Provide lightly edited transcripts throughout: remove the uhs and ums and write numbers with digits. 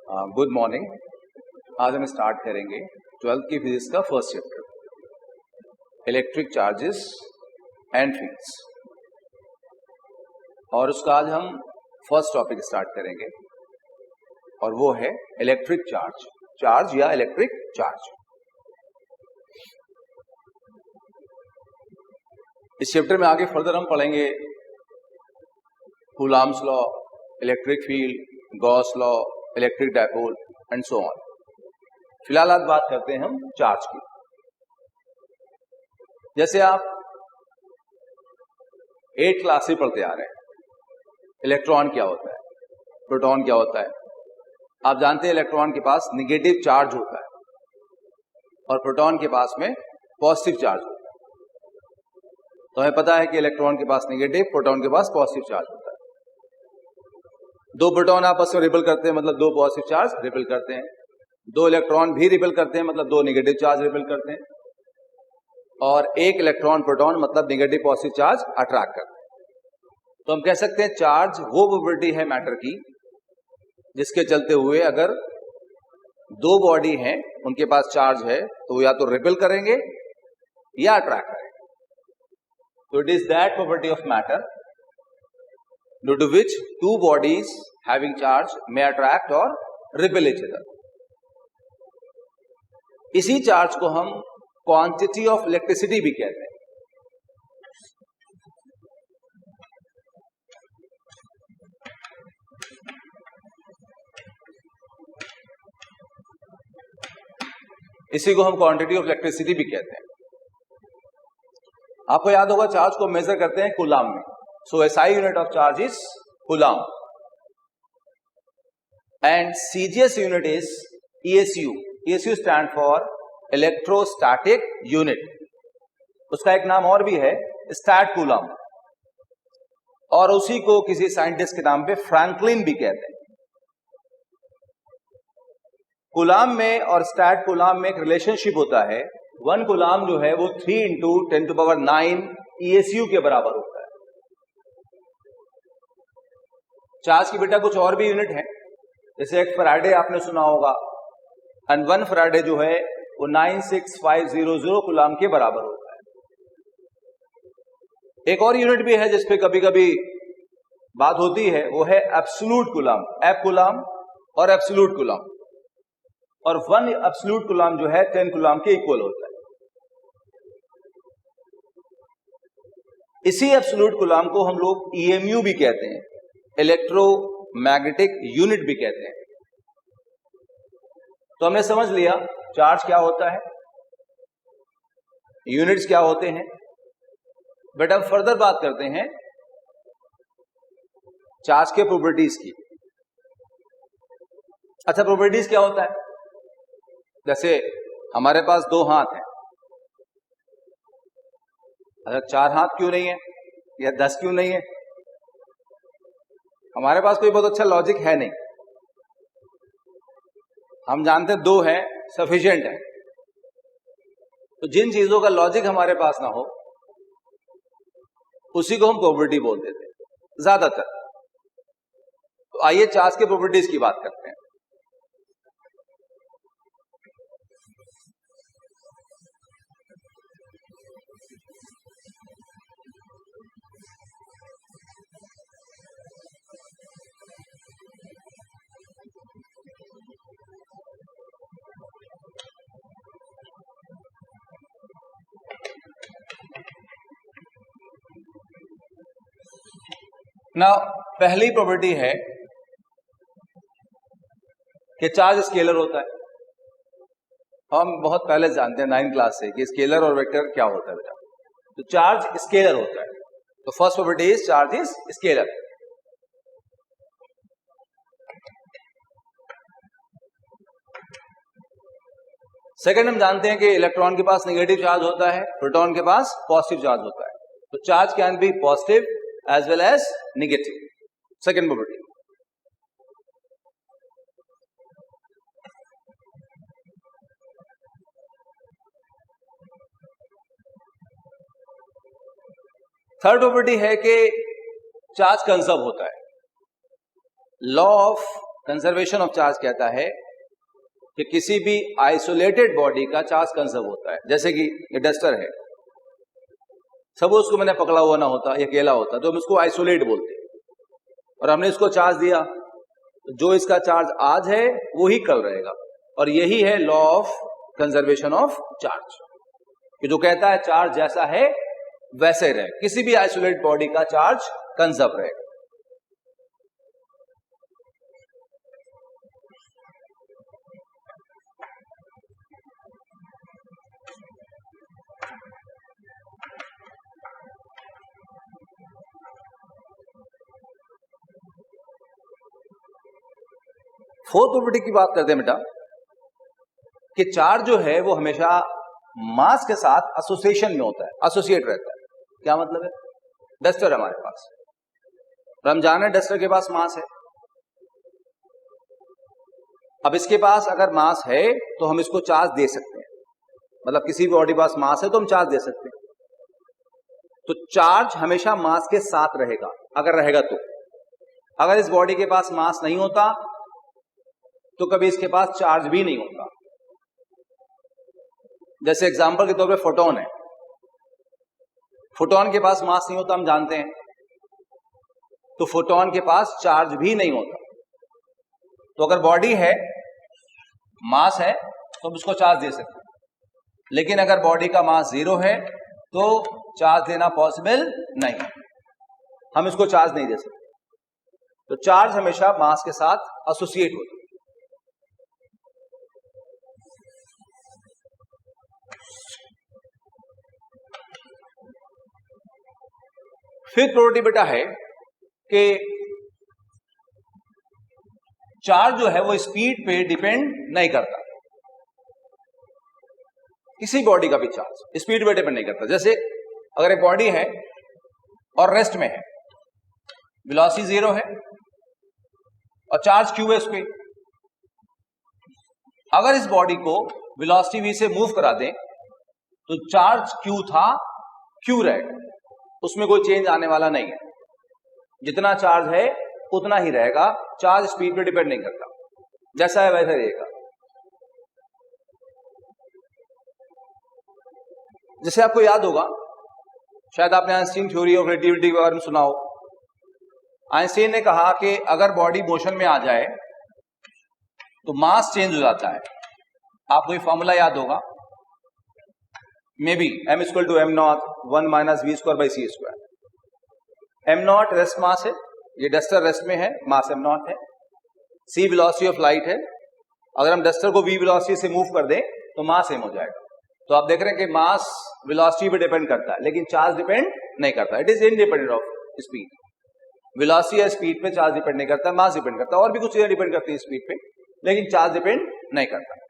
Good morning. आज हम start करेंगे 12th की फिजिक्स का first chapter electric charges and fields, और उसका आज हम फर्स्ट टॉपिक स्टार्ट करेंगे और वो है इलेक्ट्रिक चार्ज, चार्ज या इलेक्ट्रिक चार्ज। इस चैप्टर में आगे फर्दर हम पढ़ेंगे Coulomb's law, electric field, Gauss law, electric dipole and so on. फिलहाल आज बात करते हैं हम चार्ज की। जैसे आप 8th क्लास से पढ़ते आ रहे हैं, इलेक्ट्रॉन क्या होता है, प्रोटॉन क्या होता है। आप जानते हैं इलेक्ट्रॉन के पास निगेटिव चार्ज होता है और प्रोटॉन के पास में पॉजिटिव चार्ज होता है। तो हमें पता है कि इलेक्ट्रॉन के पास निगेटिव, प्रोटॉन के पास पॉजिटिव चार्ज होता है। दो प्रोटॉन आपस में रिपेल करते हैं, मतलब दो पॉजिटिव चार्ज रिपेल करते हैं। दो इलेक्ट्रॉन भी रिपेल करते हैं, मतलब दो नेगेटिव चार्ज रिपेल करते हैं। और एक इलेक्ट्रॉन प्रोटॉन मतलब नेगेटिव पॉजिटिव चार्ज अट्रैक्ट करते हैं। तो हम कह सकते हैं चार्ज वो प्रॉपर्टी है मैटर की जिसके चलते हुए अगर दो बॉडी हैं, उनके पास चार्ज है, तो वो या तो रिपेल करेंगे या अट्रैक्ट करेंगे। So it is that property of matter due to which two bodies having charge may attract or repel each other. इसी चार्ज को हम क्वांटिटी ऑफ इलेक्ट्रिसिटी भी कहते हैं। इसी को हम क्वांटिटी ऑफ इलेक्ट्रिसिटी भी कहते हैं। आपको याद होगा चार्ज को मेजर करते हैं कूलाम में। So SI unit of charge is coulomb and CGS unit is ESU. ESU stand for electrostatic unit. उसका एक नाम और भी है, स्टैट कूलाम, और उसी को किसी साइंटिस्ट के नाम पे फ्रैंकलिन भी कहते हैं। कूलाम में और स्टैट कूलाम में एक रिलेशनशिप होता है। 1 कूलाम जो है वो 3 × 10⁹ ESU के बराबर होता है। चार्ज की बेटा कुछ और भी यूनिट है, जैसे एक फैराडे आपने सुना होगा, एंड 1 फैराडे जो है वो 96500 कूलाम के बराबर होता है। एक और यूनिट भी है जिसपे कभी कभी बात होती है, वो है एब्सोल्यूट कूलाम, एफ कूलाम और एब्सोल्यूट कूलाम। और 1 एब्सोल्यूट कूलाम जो है 10 कूलाम के इक्वल होता है। इसी एब्सोल्यूट कूलाम को हम लोग EMU भी कहते हैं, इलेक्ट्रोमैग्नेटिक यूनिट भी कहते हैं। तो हमने समझ लिया चार्ज क्या होता है, यूनिट्स क्या होते हैं। बट अब फर्दर बात करते हैं चार्ज के प्रॉपर्टीज की। अच्छा, प्रॉपर्टीज क्या होता है? जैसे हमारे पास 2 हाथ हैं, अगर 4 हाथ क्यों नहीं है या 10 क्यों नहीं है? हमारे पास कोई बहुत अच्छा लॉजिक है नहीं। हम जानते हैं 2 है सफिशिएंट है। तो जिन चीजों का लॉजिक हमारे पास ना हो उसी को हम प्रॉपर्टी बोल देते हैं ज्यादातर। तो आइए चार्ज के प्रॉपर्टीज की बात करते हैं। ना पहली प्रॉपर्टी है कि चार्ज स्केलर होता है। हम बहुत पहले जानते हैं 9th क्लास से कि स्केलर और वेक्टर क्या होता है बेटा। तो चार्ज स्केलर होता है। तो first property is charge is scalar. Second, हम जानते हैं कि इलेक्ट्रॉन के पास नेगेटिव चार्ज होता है, प्रोटॉन के पास पॉजिटिव चार्ज होता है। तो charge can be positive as well as negative. Second property. Third property है कि चार्ज कंजर्व होता है। Law of conservation of charge कहता है कि किसी भी आइसोलेटेड बॉडी का चार्ज कंजर्व होता है। जैसे कि ये डस्टर है, सब उसको मैंने पकड़ा हुआ ना होता, ये अकेला होता, तो हम इसको आइसोलेट बोलते हैं, और हमने इसको चार्ज दिया, तो जो इसका चार्ज आज है वो ही कल रहेगा। और यही है law of conservation of charge, कि जो कहता है चार्ज जैसा है वैसे रहे, किसी भी आइसोलेटेड बॉडी का चार्ज कंजर्व रहेगा। फोर्थ प्रॉपर्टी की बात करते हैं बेटा, कि चार्ज जो है वो हमेशा मास के साथ एसोसिएशन में होता है, एसोसिएट रहता है। क्या मतलब है? डस्टर है हमारे पास, और हम जान रहे हैं डस्टर के पास मास है। अब इसके पास अगर मास है तो हम इसको चार्ज दे सकते हैं, मतलब किसी भी बॉडी के पास मास है तो हम चार्ज दे सकते हैं। तो चार्ज हमेशा मास के साथ रहेगा, अगर रहेगा तो। अगर इस बॉडी के पास मास नहीं होता तो कभी इसके पास चार्ज भी नहीं होता। जैसे एग्जांपल के तौर पे फोटोन है, फोटोन के पास मास नहीं होता, हम जानते हैं, तो फोटोन के पास चार्ज भी नहीं होता। तो अगर बॉडी है, मास है, तो हम उसको चार्ज दे सकते हैं, लेकिन अगर बॉडी का मास 0 है तो चार्ज देना पॉसिबल नहीं, हम इसको चार्ज नहीं दे सकते। तो चार्ज हमेशा मास के साथ एसोसिएट होता है। फिफ्थ प्रॉपर्टी बेटा है कि चार्ज जो है वो स्पीड पे डिपेंड नहीं करता। किसी बॉडी का भी चार्ज स्पीड पे डिपेंड नहीं करता। जैसे अगर एक बॉडी है और रेस्ट में है, वेलोसिटी 0 है और चार्ज q है उस पे, अगर इस बॉडी को वेलोसिटी v से मूव करा दें तो चार्ज q था q रहेगा, उसमें कोई चेंज आने वाला नहीं है। जितना चार्ज है उतना ही रहेगा, चार्ज स्पीड पे डिपेंड नहीं करता, जैसा है वैसा रहेगा। जैसे आपको याद होगा, शायद आपने आइंस्टीन थ्योरी ऑफ रिलेटिविटी के बारे में सुना हो। आइंस्टीन ने कहा कि अगर बॉडी मोशन में आ जाए तो मास चेंज हो जाता है। आपको ये फॉर्मूला याद होगा, may be m equal to m0 1 minus v square by C square. m0 rest mass है, ये डस्टर रेस्ट में है, मास m0 है। c वेलोसिटी ऑफ लाइट है, अगर हम डस्टर को v वेलोसिटी से मूव कर दें तो मास m हो जाएगा। तो आप देख रहे हैं कि मास वेलोसिटी पे डिपेंड करता है, लेकिन चार्ज डिपेंड नहीं करता। It is independent of speed. Velocity या स्पीड पे चार्ज डिपेंड नहीं करता, मास डिपेंड करता है। और भी कुछ चीजें डिपेंड करती है स्पीड पे, लेकिन चार्ज डिपेंड नहीं करता।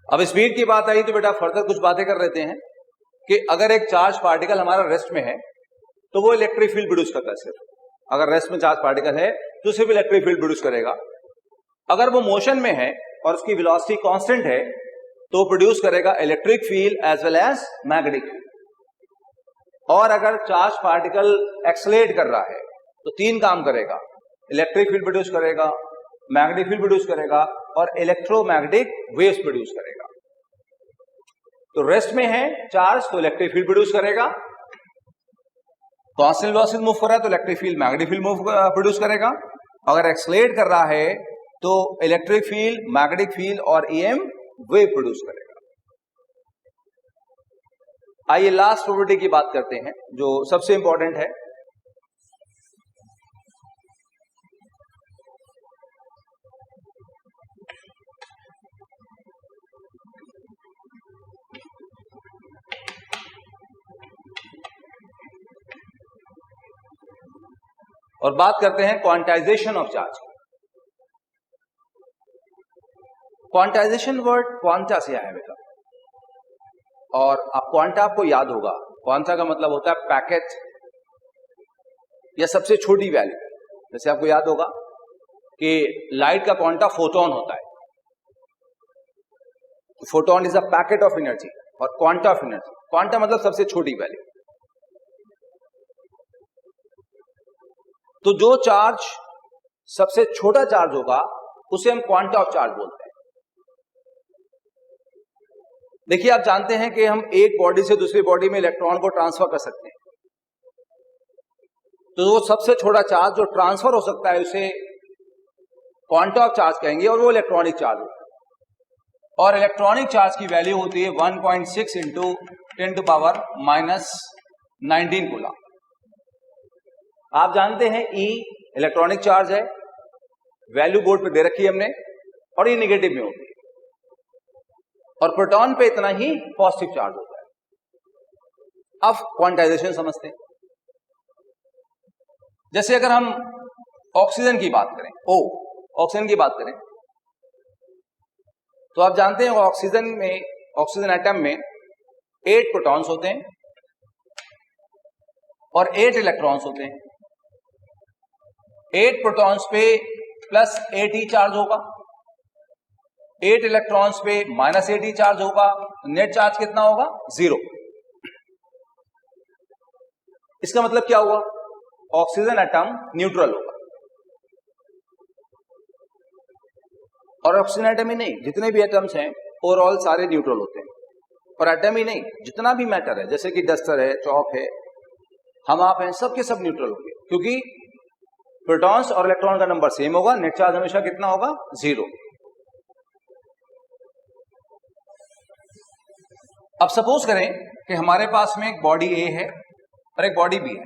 अब स्पीड की बात आई तो बेटा फर्दर कुछ बातें कर लेते हैं कि अगर एक चार्ज पार्टिकल हमारा रेस्ट में है तो वो इलेक्ट्रिक फील्ड प्रोड्यूस करता है। सिर्फ अगर रेस्ट में चार्ज पार्टिकल है तो सिर्फ इलेक्ट्रिक फील्ड प्रोड्यूस करेगा। अगर वो मोशन में है और उसकी वेलोसिटी कांस्टेंट है तो प्रोड्यूस करेगा electric field as well as magnetic field. और अगर चार्ज पार्टिकल एक्सेलरेट कर रहा है तो 3 काम करेगा, इलेक्ट्रिक फील्ड प्रोड्यूस करेगा, मैग्नेटिक फील्ड प्रोड्यूस करेगा और इलेक्ट्रोमैग्नेटिक वेव्स प्रोड्यूस करेगा। तो रेस्ट में है चार्ज तो इलेक्ट्रिक फील्ड प्रोड्यूस करेगा, कांस्टेंट वेलोसिटी मूव कर रहा है तो electric field magnetic field move produce करेगा। अगर एक्सेलरेट कर रहा है तो इलेक्ट्रिक फील्ड, मैग्नेटिक फील्ड और ईएम वेव प्रोड्यूस करेगा। आइए लास्ट प्रॉपर्टी की बात करते हैं जो सबसे इंपॉर्टेंट है। और बात करते हैं quantization of charge. Quantization word quanta से आया बेटा, और अब क्वांटा आपको याद होगा, क्वांटा का मतलब होता है पैकेट या सबसे छोटी वैल्यू। जैसे आपको याद होगा कि लाइट का क्वांटा फोटोन होता है, photon is a packet of energy, और क्वांटा ऑफ एनर्जी, क्वांटा मतलब सबसे छोटी वैल्यू। तो जो चार्ज सबसे छोटा चार्ज होगा उसे हम क्वांटा ऑफ चार्ज बोलते हैं। देखिए, आप जानते हैं कि हम एक बॉडी से दूसरी बॉडी में इलेक्ट्रॉन को ट्रांसफर कर सकते हैं, तो वो सबसे छोटा चार्ज जो ट्रांसफर हो सकता है उसे क्वांटा ऑफ चार्ज कहेंगे, और वो इलेक्ट्रॉनिक चार्ज होता है। और इलेक्ट्रॉनिक चार्ज की वैल्यू होती है 1.6 इंटू 10⁻⁻19 कूलम। आप जानते हैं E इलेक्ट्रॉनिक चार्ज है, वैल्यू बोर्ड पे दे रखी है हमने, और ये निगेटिव में होती है, और प्रोटॉन पे इतना ही पॉजिटिव चार्ज होता है। अब क्वांटाइजेशन समझते हैं। जैसे अगर हम ऑक्सीजन की बात करें, ऑक्सीजन की बात करें, तो आप जानते हैं ऑक्सीजन एटम में 8 प्रोटॉन्स होते हैं और 8 इलेक्ट्रॉन्स होते हैं। 8 प्रोटॉन्स पे प्लस 8 चार्ज होगा, 8 इलेक्ट्रॉन्स पे माइनस 8 चार्ज होगा, नेट चार्ज कितना होगा? 0। इसका मतलब क्या हुआ? ऑक्सीजन एटम न्यूट्रल होगा। और ऑक्सीजन एटम ही नहीं, जितने भी एटम्स हैं ओवरऑल सारे न्यूट्रल होते हैं। और एटम ही नहीं, जितना भी मैटर है, जैसे कि डस्टर है, चौक है, हम आप हैं, सब के सब न्यूट्रल होंगे, क्योंकि प्रोटॉन्स और इलेक्ट्रॉन का नंबर सेम होगा, नेट चार्ज हमेशा कितना होगा? 0। अब सपोज करें कि हमारे पास में एक बॉडी ए है और एक बॉडी बी है।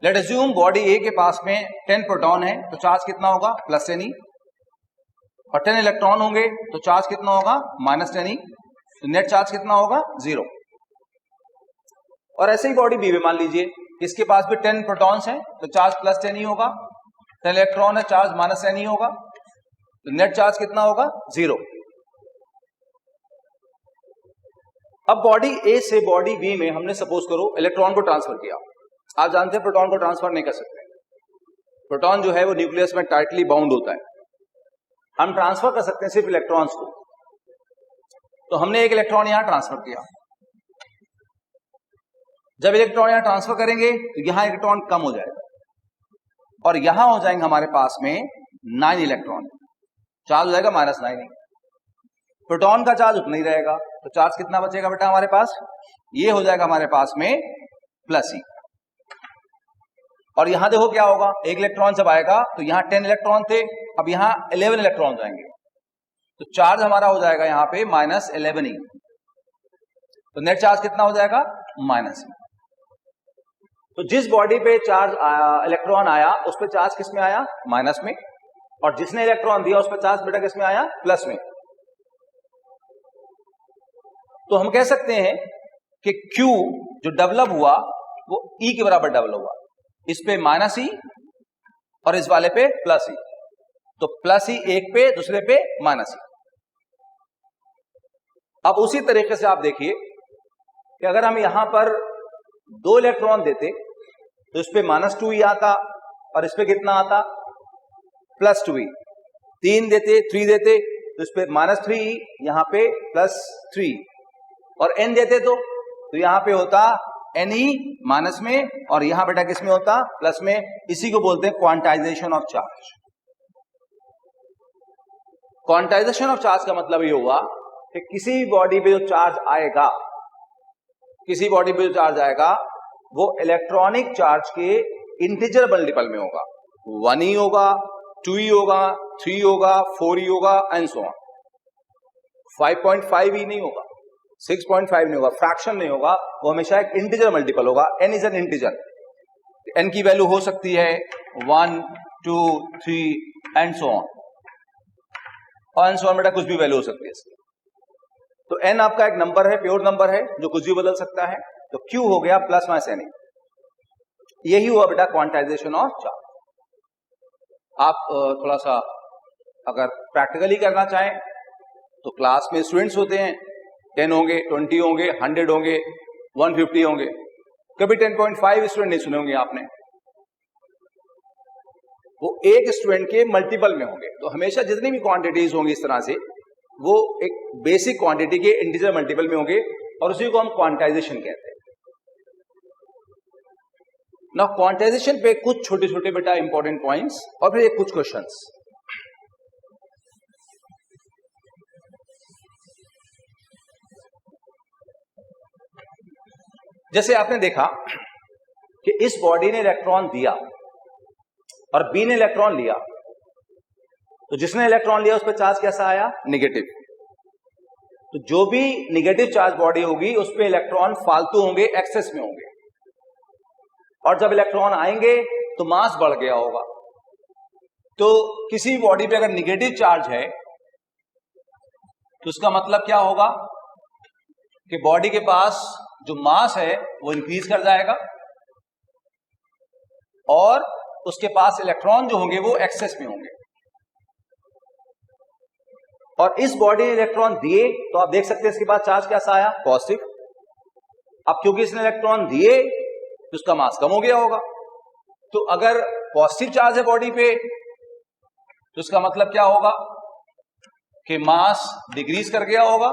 लेट अज्यूम बॉडी ए के पास में 10 प्रोटॉन है, तो चार्ज कितना होगा? प्लस 10 ई, और 10 इलेक्ट्रॉन होंगे तो चार्ज कितना होगा? माइनस 10 ई, तो नेट चार्ज कितना होगा? 0। और ऐसे ही बॉडी बी में मान लीजिए इसके पास भी 10 प्रोटॉन्स हैं, तो चार्ज प्लस 10 ई होगा, 10 इलेक्ट्रॉन है, चार्ज माइनस 10 ई होगा, तो नेट चार्ज कितना होगा? 0। अब बॉडी ए से बॉडी बी में हमने सपोज करो इलेक्ट्रॉन को ट्रांसफर किया। आप जानते हैं प्रोटॉन को ट्रांसफर नहीं कर सकते, प्रोटॉन जो है वो न्यूक्लियस में टाइटली बाउंड होता है। हम ट्रांसफर कर सकते हैं सिर्फ इलेक्ट्रॉन्स को। तो हमने एक इलेक्ट्रॉन यहां ट्रांसफर किया। जब इलेक्ट्रॉन यहां ट्रांसफर करेंगे तो यहां इलेक्ट्रॉन कम हो जाएगा, और यहां हो जाएंगे हमारे पास में 9 इलेक्ट्रॉन, चार्ज हो जाएगा -9। प्रोटॉन का चार्ज उतना ही रहेगा, तो चार्ज कितना बचेगा बेटा हमारे पास? ये हो जाएगा हमारे पास में प्लस ई। और यहां देखो क्या होगा, एक इलेक्ट्रॉन जब आएगा तो यहां 10 इलेक्ट्रॉन थे, अब यहां 11 इलेक्ट्रॉन जाएंगे, तो चार्ज हमारा हो जाएगा यहां पे -11 ई। तो नेट चार्ज कितना हो जाएगा? -ई। तो जिस बॉडी पे चार्ज इलेक्ट्रॉन आया उस पे चार्ज किस में आया? माइनस में, और जिसने इलेक्ट्रॉन दिया उस पे चार्ज बेटा किस में आया? प्लस में। तो हम कह सकते हैं कि Q जो डेवलप हुआ वो E के बराबर डेवलप हुआ, इस पे -E और इस वाले पे +E। तो +E एक पे, दूसरे पे -E। अब उसी तरीके से आप देखिए कि अगर हम यहां पर 2 इलेक्ट्रॉन देते तो इस पे -2E आता, और इस पे कितना आता? +2E। 3 देते, 3 देते तो इस पे -3E, यहां पे +3, और n देते तो यहां पे होता Ne माइनस में, और यहां बेटा किस में होता? प्लस में। इसी को बोलते हैं quantization of charge. Quantization of charge का मतलब ये हुआ कि किसी बॉडी पे जो चार्ज आएगा, किसी बॉडी पे जो चार्ज आएगा वो इलेक्ट्रॉनिक चार्ज के इंटीजर मल्टीपल में होगा। 1E होगा, 2E होगा, 3 होगा, 4E होगा, एंड सो ऑन। 5.5E नहीं होगा, 6.5 नहीं होगा, फ्रैक्शन नहीं होगा, वो हमेशा एक इंटीजर मल्टीपल होगा। n is an integer, n की वैल्यू हो सकती है 1, 2, 3 एंड सो ऑन, और एंड सो ऑन बेटा कुछ भी वैल्यू हो सकती है इसकी। तो n आपका एक नंबर है, प्योर नंबर है जो कुछ भी बदल सकता है। तो q हो गया +-Ne। यही हुआ बेटा क्वांटाइजेशन ऑफ चार्ज। आप थोड़ा सा अगर प्रैक्टिकली करना चाहें तो क्लास में स्टूडेंट्स होते हैं, 10 होंगे, 20 होंगे, 100 होंगे, 150 होंगे, कभी 10.5 स्टूडेंट नहीं सुने होंगे आपने। वो एक स्टूडेंट के मल्टीपल में होंगे। तो हमेशा जितनी भी क्वांटिटीज होंगी इस तरह से वो एक बेसिक क्वांटिटी के इंटीजर मल्टीपल में होंगे और उसी को हम क्वांटाइजेशन कहते हैं। ना क्वांटाइजेशन पे कुछ छोटे छोटे बेटा इंपॉर्टेंट पॉइंट्स और फिर कुछ क्वेश्चंस। जैसे आपने देखा कि इस बॉडी ने इलेक्ट्रॉन दिया और बी ने इलेक्ट्रॉन लिया, तो जिसने इलेक्ट्रॉन लिया उस पर चार्ज कैसा आया? नेगेटिव। तो जो भी नेगेटिव चार्ज बॉडी होगी उस पर इलेक्ट्रॉन फालतू होंगे, एक्सेस में होंगे, और जब इलेक्ट्रॉन आएंगे तो मास बढ़ गया होगा। तो किसी बॉडी पे अगर नेगेटिव चार्ज है तो उसका मतलब क्या होगा कि बॉडी के पास जो मास है वो इंक्रीज कर जाएगा और उसके पास इलेक्ट्रॉन जो होंगे वो एक्सेस में होंगे। और इस बॉडी ने इलेक्ट्रॉन दिए तो आप देख सकते हैं इसके पास चार्ज कैसा आया? पॉजिटिव। अब क्योंकि इसने इलेक्ट्रॉन दिए तो उसका मास कम हो गया होगा। तो अगर पॉजिटिव चार्ज है बॉडी पे तो इसका मतलब क्या होगा कि मास डिक्रीज कर गया होगा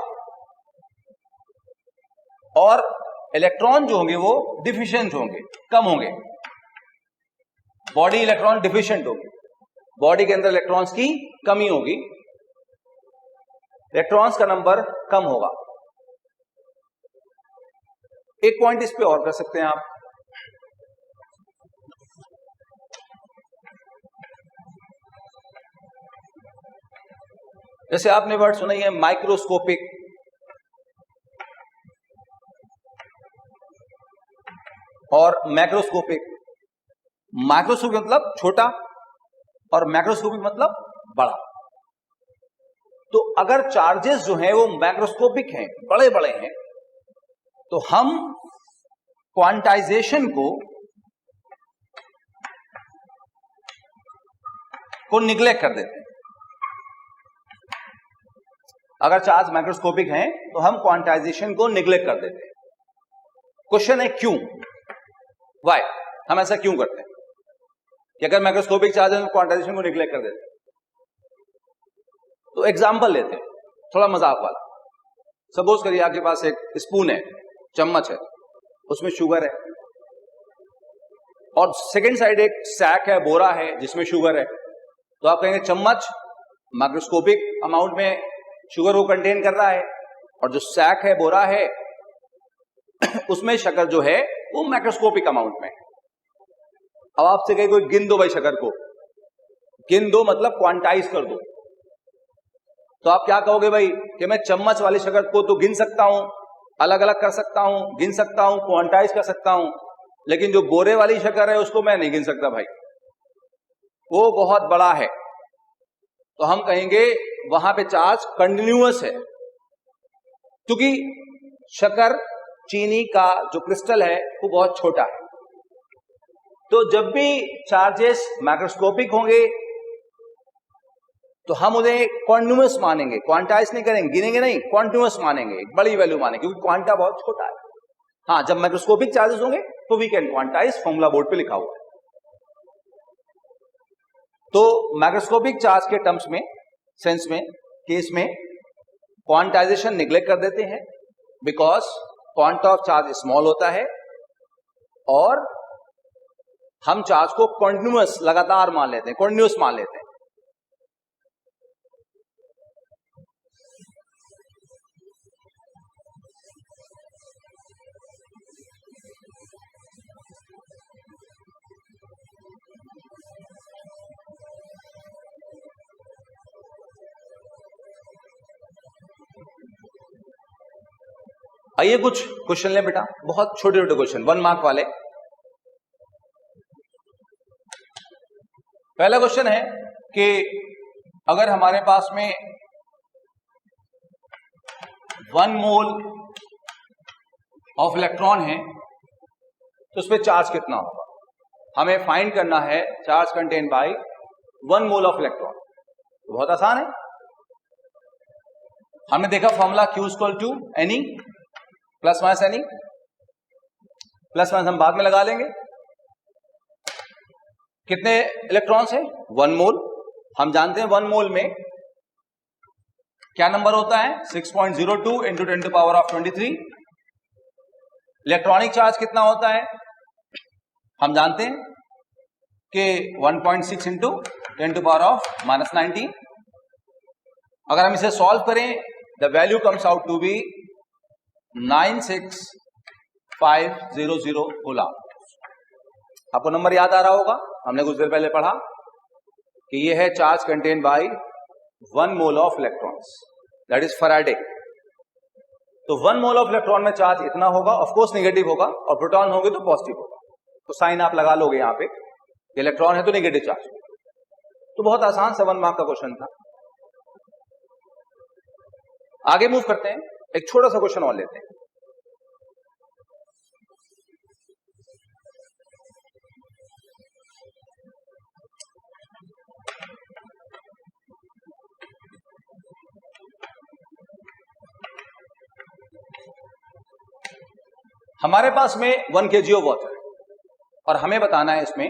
और इलेक्ट्रॉन जो होंगे वो डिफिशिएंट होंगे, कम होंगे। बॉडी इलेक्ट्रॉन डिफिशिएंट होगी, बॉडी के अंदर इलेक्ट्रॉन्स की कमी होगी, इलेक्ट्रॉन्स का नंबर कम होगा। एक पॉइंट इस पे और कर सकते हैं आप। जैसे आपने वर्ड सुना ही है माइक्रोस्कोपिक, और मैक्रोस्कोपिक। माइक्रोस्कोपिक मतलब छोटा और मैक्रोस्कोपिक मतलब बड़ा। तो अगर चार्जेस जो हैं वो मैक्रोस्कोपिक हैं, बड़े बड़े हैं, तो हम क्वांटाइजेशन को निग्लेक्ट कर देते हैं। अगर चार्ज मैक्रोस्कोपिक हैं तो हम क्वांटाइजेशन को निग्लेक्ट कर देते हैं। क्वेश्चन है क्यों? वाई? हम ऐसा क्यों करते हैं कि अगर मैक्रोस्कोपिक चार्ज है तो क्वांटाइजेशन को निग्लेक्ट कर देते हैं? तो एग्जांपल लेते हैं, थोड़ा मजाक वाला। सपोज करिए आपके पास एक स्पून है, चम्मच है, उसमें शुगर है, और सेकंड साइड एक सैक है, बोरा है जिसमें शुगर है। तो आप कहेंगे चम्मच मैक्रोस्कोपिक अमाउंट में शुगर को कंटेन कर रहा है और जो सैक है, बोरा है, उसमें शक्कर जो है वो मैक्रोस्कोपिक अमाउंट में। अब आपसे कहे कोई गिन दो भाई शक्कर को, गिन दो मतलब क्वांटाइज कर दो, तो आप क्या कहोगे भाई कि मैं चम्मच वाली शक्कर को तो गिन सकता हूं, अलग अलग कर सकता हूं, गिन सकता हूं, क्वांटाइज कर सकता हूं, लेकिन जो बोरे वाली शक्कर है उसको मैं नहीं गिन सकता भाई, वो बहुत बड़ा है। तो हम कहेंगे वहां पे चार्ज कंटिन्यूअस है, क्योंकि शक्कर, चीनी का जो क्रिस्टल है वो बहुत छोटा है। तो जब भी चार्जेस मैक्रोस्कोपिक होंगे तो हम उन्हें कॉन्टिन्यूअस मानेंगे, क्वांटाइज नहीं करेंगे, गिनेंगे नहीं, कॉन्टिन्यूअस मानेंगे, एक बड़ी वैल्यू मानेंगे, क्योंकि क्वांटा बहुत छोटा है। हाँ, जब मैक्रोस्कोपिक चार्जेस होंगे तो we can quantize, formula board पे लिखा हुआ है। तो मैक्रोस्कोपिक चार्ज के टर्म्स में, सेंस में, केस में क्वांटाइजेशन निग्लेक्ट कर देते हैं, because quanta of charge small होता है और हम चार्ज को कॉन्टिन्यूअस, लगातार मान लेते हैं, कॉन्टिन्यूअस मान लेते हैं। आइए कुछ क्वेश्चन लें बेटा, बहुत छोटे छोटे क्वेश्चन, 1 मार्क वाले। पहला क्वेश्चन है कि अगर हमारे पास में 1 मोल ऑफ इलेक्ट्रॉन है तो उस पर चार्ज कितना होगा? हमें फाइंड करना है charge contain by 1 mole of electron. तो बहुत आसान है, हमने देखा formula Q equal to Ne plus minus Ne, plus minus हम बाद में लगा लेंगे। कितने इलेक्ट्रॉन्स है? 1 मोल। हम जानते हैं 1 मोल में क्या नंबर होता है? 6.02 into 10 to power of 23। Electronic charge कितना होता है? हम जानते हैं कि 1.6 इंटू 10 टू पावर ऑफ -19। अगर हम इसे सॉल्व करें, the value comes out to be 96500 coulomb. आपको नंबर याद आ रहा होगा, हमने कुछ देर पहले पढ़ा कि यह है charge contain by 1 mole of electrons, that is Faraday. तो 1 मोल ऑफ इलेक्ट्रॉन में चार्ज इतना होगा, ऑफ कोर्स नेगेटिव होगा, और प्रोटॉन होंगे तो पॉजिटिव होगा। तो साइन आप लगा लोगे यहां पे, इलेक्ट्रॉन है तो नेगेटिव चार्ज। तो बहुत आसान 7 मार्क का क्वेश्चन था। आगे मूव करते हैं, एक छोटा सा क्वेश्चन और लेते हैं। हमारे पास में 1 kg ऑफ वाटर है और हमें बताना है इसमें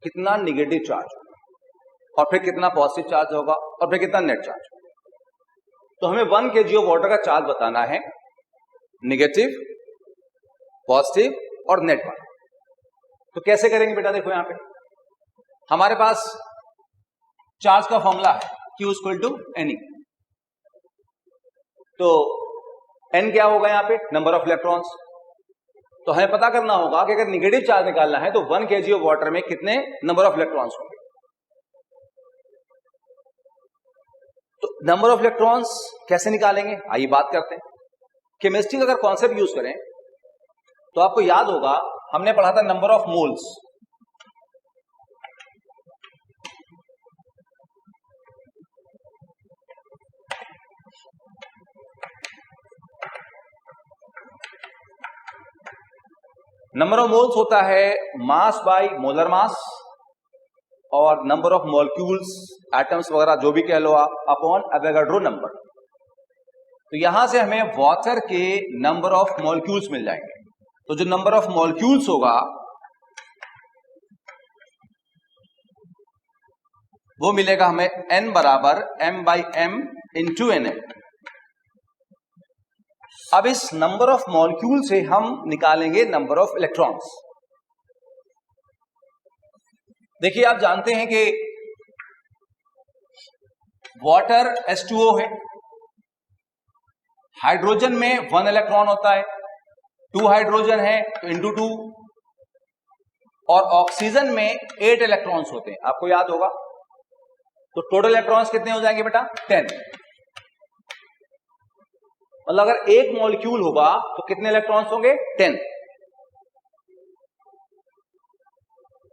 कितना निगेटिव चार्ज होगा और फिर कितना पॉजिटिव चार्ज होगा और फिर कितना नेट चार्ज होगा। तो हमें 1 kg ऑफ वाटर का चार्ज बताना है, निगेटिव, पॉजिटिव और नेट वाला। तो कैसे करेंगे बेटा? देखो यहां पे हमारे पास चार्ज का फॉर्मूला है Q इक्वल टू Ne। तो N क्या होगा यहां पे? Number of electrons. तो हमें पता करना होगा कि अगर निगेटिव चार्ज निकालना है तो 1 kg ऑफ वाटर में कितने नंबर ऑफ इलेक्ट्रॉन्स होंगे। तो नंबर ऑफ इलेक्ट्रॉन्स कैसे निकालेंगे, आइए बात करते हैं। केमिस्ट्री का अगर कॉन्सेप्ट यूज करें तो आपको याद होगा, हमने पढ़ा था number of moles. Number of moles होता है मास बाय मोलर मास, और नंबर ऑफ मॉलिक्यूल्स, एटम्स वगैरह जो भी कह लो आप, अपॉन एवोगाड्रो नंबर। तो यहां से हमें वाटर के नंबर ऑफ मॉलिक्यूल्स मिल जाएंगे। तो जो नंबर ऑफ मॉलिक्यूल्स होगा वो मिलेगा हमें n बराबर m/m इंटू NM। अब इस नंबर ऑफ मॉलिक्यूल से हम निकालेंगे नंबर ऑफ इलेक्ट्रॉन्स। देखिए आप जानते हैं कि वाटर H2O है, हाइड्रोजन में 1 इलेक्ट्रॉन होता है, 2 हाइड्रोजन है तो इंटू 2, और ऑक्सीजन में 8 इलेक्ट्रॉन्स होते हैं, आपको याद होगा। तो टोटल इलेक्ट्रॉन्स कितने हो जाएंगे बेटा? 10। मतलब अगर एक मॉलिक्यूल होगा तो कितने इलेक्ट्रॉन्स होंगे? 10।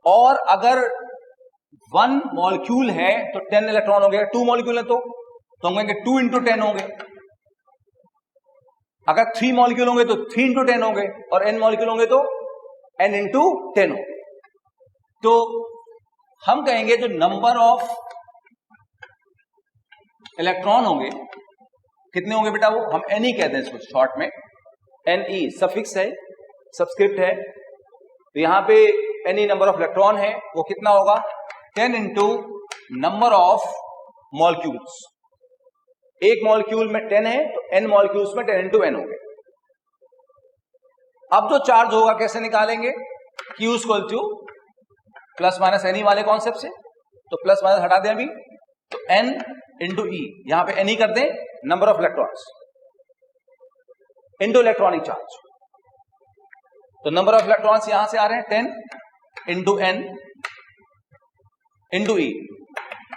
और अगर 1 मॉलिक्यूल है तो 10 इलेक्ट्रॉन हो गए। 2 मॉलिक्यूल है तो हम कहेंगे 2 इंटू 10 होंगे। अगर 3 मॉलिक्यूल होंगे तो 3 इंटू 10 होंगे, और n मॉलिक्यूल होंगे तो n इंटू 10 होंगे। तो हम कहेंगे जो नंबर ऑफ इलेक्ट्रॉन होंगे कितने होंगे बेटा? वो हम Ne कहते हैं इसको शॉर्ट में, Ne सफिक्स है, सबस्क्रिप्ट है। तो यहां पे Ne नंबर ऑफ इलेक्ट्रॉन है, वो कितना होगा? 10 इंटू नंबर ऑफ मॉलिक्यूल्स। एक मॉलिक्यूल में 10 है तो n मॉलिक्यूल्स में 10 इंटू n होंगे। अब जो चार्ज होगा कैसे निकालेंगे? Q equal two plus minus Ne वाले कॉन्सेप्ट से। तो प्लस माइनस हटा दें अभी, तो n इंटू E, यहां पे Ne कर दें number of electrons into electronic charge. तो नंबर ऑफ इलेक्ट्रॉन्स यहां से आ रहे हैं 10 into n into E।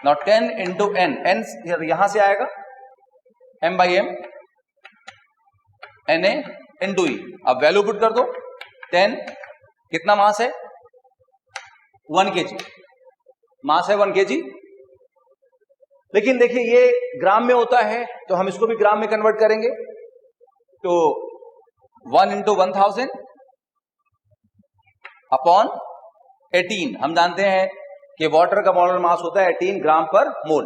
Now 10 into n, यहां से आएगा m/m Na इंटू E। अब वैल्यू पुट कर दो। 10 कितना मास है? 1 kg मास है, 1 kg। लेकिन देखिए ये ग्राम में होता है तो हम इसको भी ग्राम में कन्वर्ट करेंगे। तो 1 इंटू 1000 अपॉन 18। हम जानते हैं कि वाटर का मोलर मास होता है 18 ग्राम पर मोल,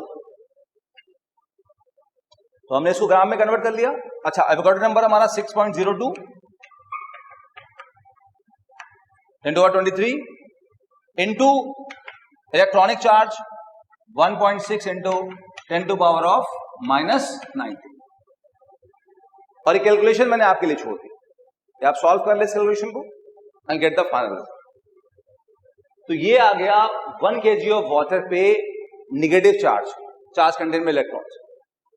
तो हमने इसको ग्राम में कन्वर्ट कर लिया। अच्छा, एवोगाड्रो नंबर हमारा 6.02 × 23 इंटू इलेक्ट्रॉनिक चार्ज 1.6 इंटू 10⁻⁻⁻⁹ और ये कैलकुलेशन मैंने आपके लिए छोड़ दी, आप सॉल्व कर ले इस कैलकुलेशन को and get the final result. तो ये आ गया 1 kg ऑफ वाटर पे निगेटिव चार्ज कंटेन में इलेक्ट्रॉन्स,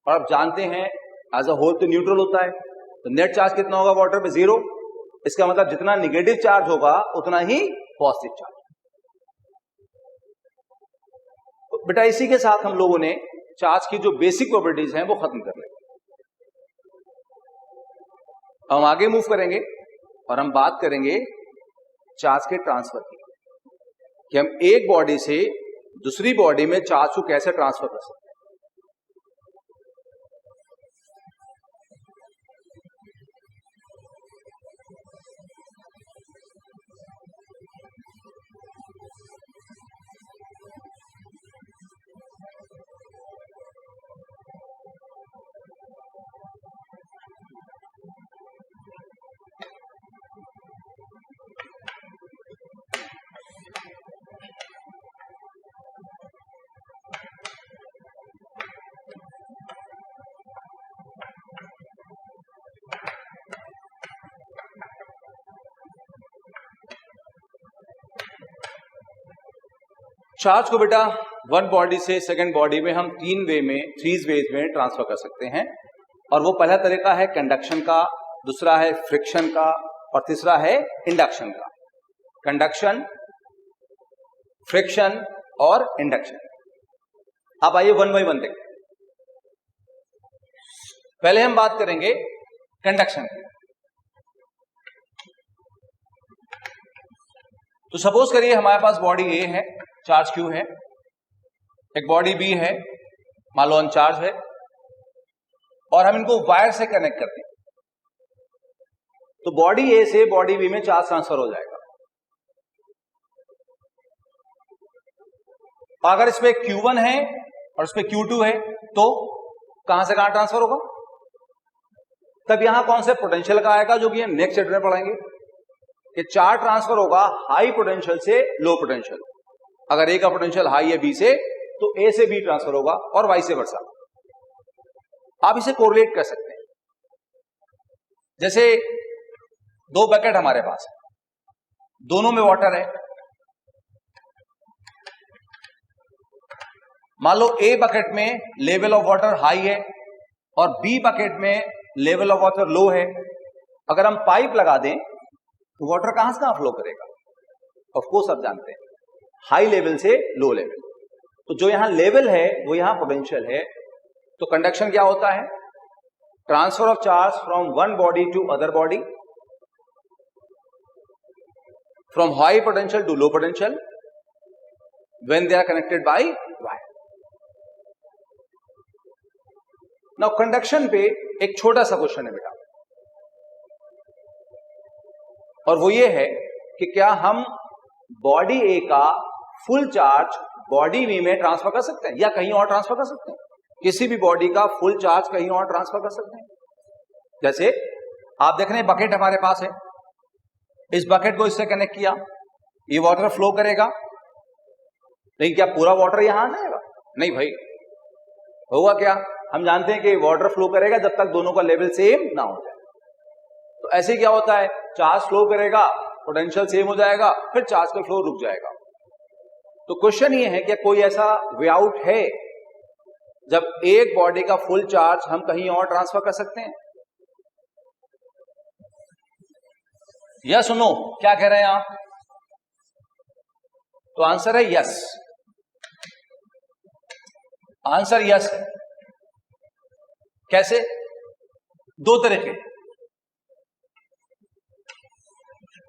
और आप जानते हैं एज अ होल तो न्यूट्रल होता है, तो नेट चार्ज कितना होगा वाटर पे? 0। इसका मतलब जितना निगेटिव चार्ज होगा उतना ही पॉजिटिव चार्ज। तो बेटा इसी के साथ हम लोगों ने चार्ज की जो बेसिक प्रॉपर्टीज हैं वो खत्म कर ली। हम आगे मूव करेंगे और हम बात करेंगे चार्ज के ट्रांसफर की, कि हम एक बॉडी से दूसरी बॉडी में चार्ज को कैसे ट्रांसफर कर सकते हैं। चार्ज को बेटा वन बॉडी से सेकेंड बॉडी में हम थ्री वेज में ट्रांसफर कर सकते हैं, और वो पहला तरीका है कंडक्शन का, दूसरा है फ्रिक्शन का, और तीसरा है इंडक्शन का। कंडक्शन, फ्रिक्शन और इंडक्शन। अब आइए वन बाई वन देखते हैं। पहले हम बात करेंगे कंडक्शन की। तो सपोज करिए हमारे पास बॉडी ए है, चार्ज क्यू है, एक बॉडी बी है, मान लो अनचार्ज है, और हम इनको वायर से कनेक्ट करते हैं, तो बॉडी ए से बॉडी बी में चार्ज ट्रांसफर हो जाएगा। अगर इसमें Q1 है और इसमें Q2 है, तो कहां से कहां ट्रांसफर होगा? तब यहां कौन से पोटेंशियल का आएगा, जो कि हम नेक्स्ट चैप्टर में पढ़ेंगे, कि चार्ज ट्रांसफर होगा हाई पोटेंशियल से लो पोटेंशियल। अगर ए का पोटेंशियल हाई है बी से, तो ए से बी ट्रांसफर होगा और वाइस वर्सा। आप इसे कोरिलेट कर सकते हैं। जैसे दो बकेट हमारे पास है, दोनों में वाटर है। मान लो ए बकेट में लेवल ऑफ वाटर हाई है और बी बकेट में लेवल ऑफ वाटर लो है। अगर हम पाइप लगा दें तो वाटर कहां से कहां फ्लो करेगा? ऑफ कोर्स आप जानते हैं, हाई लेवल से लो लेवल। तो जो यहां लेवल है वो यहां पोटेंशियल है। तो कंडक्शन क्या होता है? Transfer of charge from one body to other body, from high potential to low potential when they are connected by wire. Now conduction पे एक छोटा सा क्वेश्चन है बेटा, और वो ये है कि क्या हम बॉडी ए का फुल चार्ज बॉडी बी में ट्रांसफर कर सकते हैं या कहीं और ट्रांसफर कर सकते हैं? किसी भी बॉडी का फुल चार्ज कहीं और ट्रांसफर कर सकते हैं। जैसे आप देख रहे हैं बकेट हमारे पास है, इस बकेट को इससे कनेक्ट किया, ये वाटर फ्लो करेगा, लेकिन क्या पूरा वाटर यहां आ जाएगा? नहीं भाई, होगा क्या? हम जानते हैं कि वाटर फ्लो करेगा जब तक दोनों का लेवल सेम ना हो जाए। तो ऐसे क्या होता है, चार्ज फ्लो करेगा, पोटेंशियल सेम हो जाएगा, फिर चार्ज का फ्लो रुक जाएगा। तो क्वेश्चन ये है कि कोई ऐसा वे आउट है जब एक बॉडी का फुल चार्ज हम कहीं और ट्रांसफर कर सकते हैं? यस सुनो, क्या कह रहे हैं आप? तो आंसर है यस। आंसर यस है। कैसे? दो तरीके।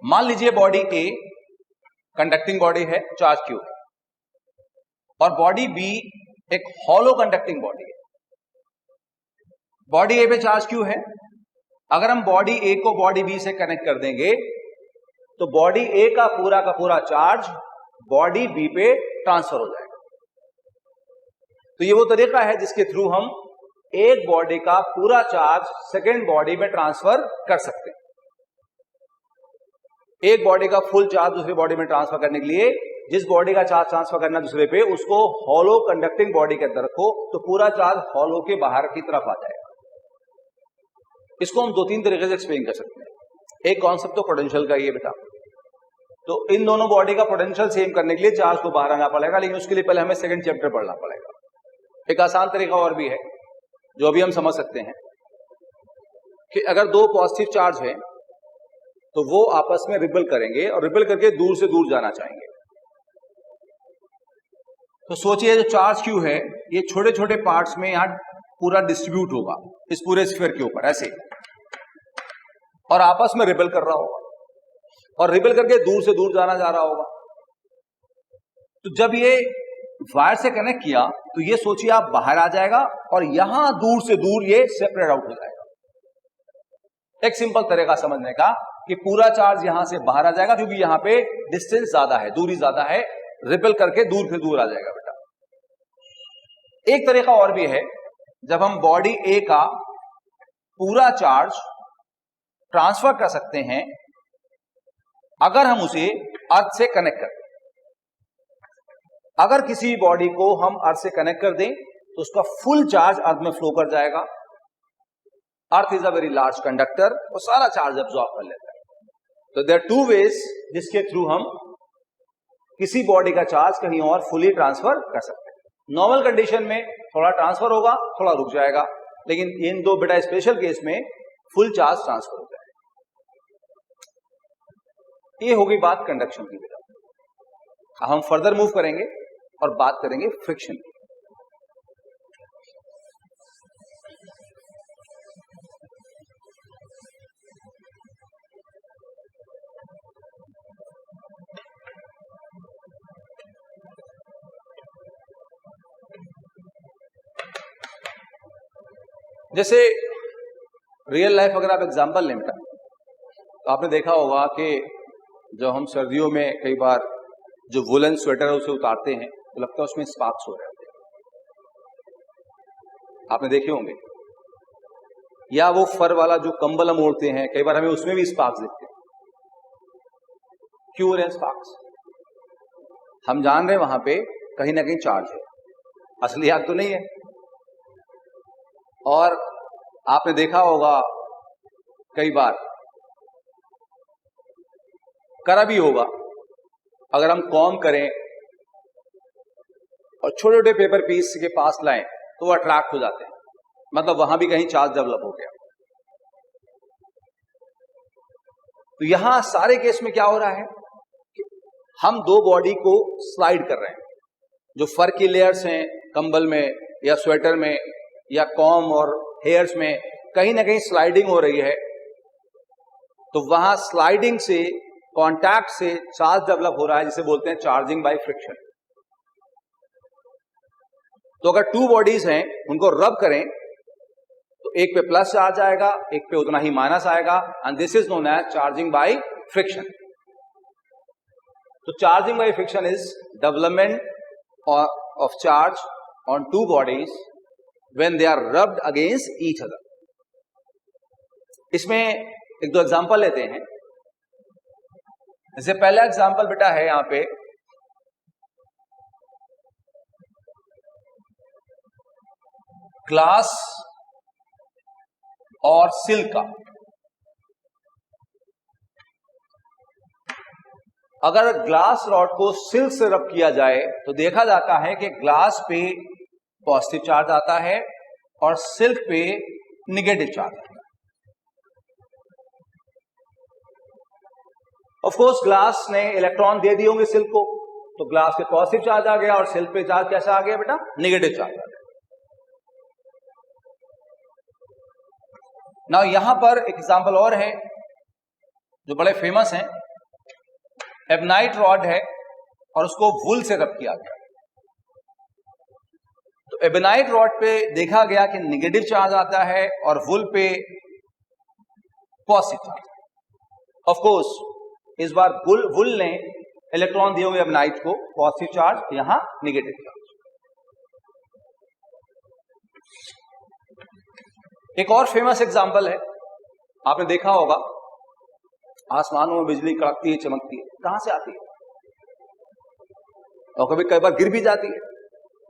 मान लीजिए बॉडी ए कंडक्टिंग बॉडी है, चार्ज क्यू है, और बॉडी बी एक हॉलो कंडक्टिंग बॉडी है। बॉडी ए पे चार्ज क्यू है, अगर हम बॉडी ए को बॉडी बी से कनेक्ट कर देंगे तो बॉडी ए का पूरा चार्ज बॉडी बी पे ट्रांसफर हो जाएगा। तो ये वो तरीका है जिसके थ्रू हम एक बॉडी का पूरा चार्ज सेकेंड बॉडी में ट्रांसफर कर सकते हैं। एक बॉडी का फुल चार्ज दूसरी बॉडी में ट्रांसफर करने के लिए जिस बॉडी का चार्ज ट्रांसफर करना दूसरे पे उसको हॉलो कंडक्टिंग बॉडी के अंदर रखो तो पूरा चार्ज हॉलो के बाहर की तरफ आ जाएगा। इसको हम दो तीन तरीके से एक्सप्लेन कर सकते हैं। एक कॉन्सेप्ट तो पोटेंशियल का ही है बेटा, तो इन दोनों बॉडी का पोटेंशियल सेम करने के लिए चार्ज को बाहर आना पड़ेगा, लेकिन उसके लिए पहले हमें सेकंड चैप्टर पढ़ना पड़ेगा। एक आसान तरीका और भी है जो अभी हम समझ सकते हैं कि अगर दो पॉजिटिव चार्ज है तो वो आपस में रिपल करेंगे और रिपल करके दूर से दूर जाना चाहेंगे। तो सोचिए जो चार्ज क्यू है ये छोटे छोटे पार्ट्स में यहां पूरा डिस्ट्रीब्यूट होगा इस पूरे स्फीयर के ऊपर ऐसे, और आपस में रिपल कर रहा होगा और रिपल करके दूर से दूर जाना जा रहा होगा। तो जब ये वायर से कनेक्ट किया तो ये सोचिए आप बाहर आ जाएगा और यहां दूर से दूर ये सेपरेट आउट हो जाएगा। एक सिंपल तरीका समझने का कि पूरा चार्ज यहां से बाहर आ जाएगा क्योंकि यहां पे डिस्टेंस ज्यादा है, दूरी ज्यादा है, रिपल करके दूर से दूर आ जाएगा बेटा। एक तरीका और भी है, जब हम बॉडी ए का पूरा चार्ज ट्रांसफर कर सकते हैं अगर हम उसे अर्थ से कनेक्ट कर दें। अगर किसी बॉडी को हम अर्थ से कनेक्ट कर दें तो उसका फुल चार्ज अर्थ में फ्लो कर जाएगा। Earth is a very large conductor, वो सारा चार्ज एब्जॉर्ब कर लेता है। तो देयर आर टू वेज जिसके थ्रू हम किसी बॉडी का चार्ज कहीं और फुली ट्रांसफर कर सकते हैं। नॉर्मल कंडीशन में थोड़ा ट्रांसफर होगा, थोड़ा रुक जाएगा, लेकिन इन दो बेटा स्पेशल केस में फुल चार्ज ट्रांसफर हो जाएगा। ये होगी बात कंडक्शन की बेटा। अब हम फर्दर मूव करेंगे और बात करेंगे फ्रिक्शन की। जैसे रियल लाइफ अगर आप एग्जांपल लें बेटा तो आपने देखा होगा कि जब हम सर्दियों में कई बार जो वुलन स्वेटर है उसे उतारते हैं तो लगता है उसमें स्पार्क्स हो रहे होते हैं, आपने देखे होंगे। या वो फर वाला जो कंबल हम ओढ़ते हैं कई बार हमें उसमें भी स्पार्क्स दिखते हैं। क्यों हो रहे हैं स्पार्क्स? हम जान रहे हैं वहां पे कहीं ना कहीं चार्ज है, असली आग तो नहीं है। और आपने देखा होगा कई बार करा भी होगा, अगर हम कॉम करें और छोटे छोटे पेपर पीस के पास लाएं तो वो अट्रैक्ट हो जाते हैं, मतलब वहां भी कहीं चार्ज डेवलप हो गया। तो यहां सारे केस में क्या हो रहा है कि हम दो बॉडी को स्लाइड कर रहे हैं। जो फर की लेयर्स हैं कंबल में या स्वेटर में या कॉम और हेयर्स में कहीं ना कहीं स्लाइडिंग हो रही है, तो वहां स्लाइडिंग से कांटेक्ट से चार्ज डेवलप हो रहा है जिसे बोलते हैं चार्जिंग बाय फ्रिक्शन। तो अगर टू बॉडीज हैं उनको रब करें तो एक पे प्लस चार्ज आएगा, एक पे उतना ही माइनस आएगा, and this is known as charging by friction. तो charging by friction is development of charge on two bodies when they are rubbed against each other। इसमें एक दो एग्जांपल लेते हैं। जैसे पहला एग्जांपल बेटा है यहां पे ग्लास और सिल्क का। अगर ग्लास रॉड को सिल्क से रब किया जाए तो देखा जाता है कि ग्लास पे पॉजिटिव चार्ज आता है और सिल्क पे निगेटिव चार्ज आता है। ऑफ कोर्स ग्लास ने इलेक्ट्रॉन दे दिए होंगे सिल्क को, तो ग्लास पे पॉजिटिव चार्ज आ गया और सिल्क पे चार्ज कैसा आ गया बेटा? निगेटिव चार्ज आ गया। नाउ यहां पर एक एग्जांपल और है जो बड़े फेमस हैं। एबनाइट रॉड है और उसको वुल से रब किया गया। तो एबेनाइट रॉड पे देखा गया कि निगेटिव चार्ज आता है और वुल पे पॉजिटिव चार्ज। ऑफ कोर्स इस बार वुल ने इलेक्ट्रॉन दिए हुए अब नाइट को पॉजिटिव चार्ज, यहां निगेटिव चार्ज। एक और फेमस एग्जांपल है, आपने देखा होगा आसमानों में बिजली कड़कती है, चमकती है, कहां से आती है? और कभी कई बार गिर भी जाती है,